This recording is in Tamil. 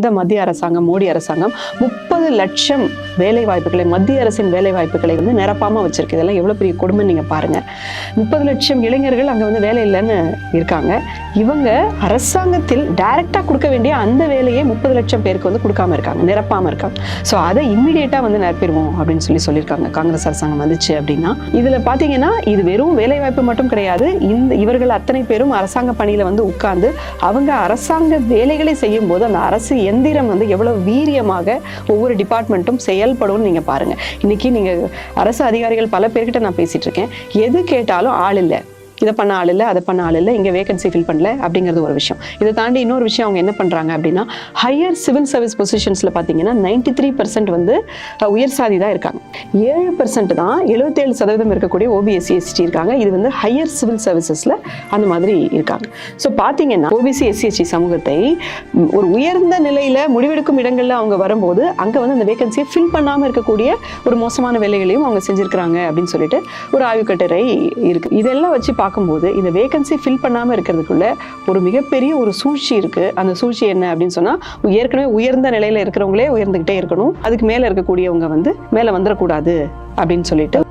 இந்த மத்திய அரசாங்கம், மோடி அரசாங்கம் 30 லட்சம் வேலை வாய்ப்புகளை, மத்திய அரசின் வேலை வாய்ப்புகளை வந்து நிரப்பாம வச்சிருக்கு. இதெல்லாம் எவ்வளவு பெரிய கொடுமை நீங்க பாருங்க. 30 லட்சம் இளைஞர்கள் அங்க வந்து வேலை இல்லைன்னு இருக்காங்க. இவங்க அரசாங்கத்தில் டைரக்டா கொடுக்க வேண்டிய அந்த வேலையை 30 லட்சம் பேருக்கு வந்து கொடுக்காம இருக்காங்க, நிரப்பாம இருக்காங்க. ஸோ அதை இம்மிடியேட்டா வந்து நிரப்பிடுவோம் அப்படின்னு சொல்லியிருக்காங்க காங்கிரஸ் அரசாங்கம் வந்துச்சு அப்படின்னா. இதுல பாத்தீங்கன்னா இது வெறும் வேலை வாய்ப்பு மட்டும் கிடையாது. இவர்கள் அத்தனை பேரும் அரசாங்க பணியில வந்து உட்கார்ந்து அவங்க அரசாங்க வேலைகளை செய்யும் போது அந்த அரசு எந்திரம் வந்து எவ்வளவு வீரியமாக ஒவ்வொரு டிபார்ட்மெண்ட்டும் செயல்படும் நீங்க பாருங்க. இன்னைக்கு நீங்க அரசு அதிகாரிகள் பல பேர்கிட்ட நான் பேசிட்டு இருக்கேன். எது கேட்டாலும் ஆள் இல்லை, இதை பண்ண ஆள் இல்லை, அதை பண்ண ஆள் இல்லை, இங்கே வேகன்சி ஃபில் பண்ணல அப்படிங்கிறது ஒரு விஷயம். இதை தாண்டி இன்னொரு விஷயம் அவங்க என்ன பண்ணுறாங்க அப்படின்னா, ஹையர் சிவில் சர்வீஸ் பொசிஷன்ஸில் பார்த்தீங்கன்னா 93% வந்து உயர் சாதி தான் இருக்காங்க. 7% தான் 77% இருக்கக்கூடிய OBC SC இருக்காங்க. இது வந்து ஹையர் சிவில் சர்வீசஸில் அந்த மாதிரி இருக்காங்க. ஸோ பார்த்தீங்கன்னா OBC SC சமூகத்தை ஒரு உயர்ந்த நிலையில் முடிவெடுக்கும் இடங்களில் அவங்க வரும்போது அங்கே வந்து அந்த வேகன்சியை ஃபில் பண்ணாமல் இருக்கக்கூடிய ஒரு மோசமான வேலைகளையும் அவங்க செஞ்சுருக்கிறாங்க அப்படின்னு சொல்லிட்டு ஒரு ஆய்வுக்கட்டுரை இருக்குது. இதெல்லாம் வச்சு பார்க்கும்போது இந்த வேகன்சி ஃபில் பண்ணாமல் இருக்கிறதுக்குள்ள ஒரு மிகப்பெரிய ஒரு சூழ்ச்சி இருக்குது. அந்த சூழ்ச்சி என்ன அப்படின்னு சொன்னால், ஏற்கனவே உயர்ந்த நிலையில் இருக்கிறவங்களே உயர்ந்துக்கிட்டே இருக்கணும், அதுக்கு மேலே இருக்கக்கூடியவங்க வந்து மேலே வந்துடக்கூடாது அப்படின்னு சொல்லிட்டு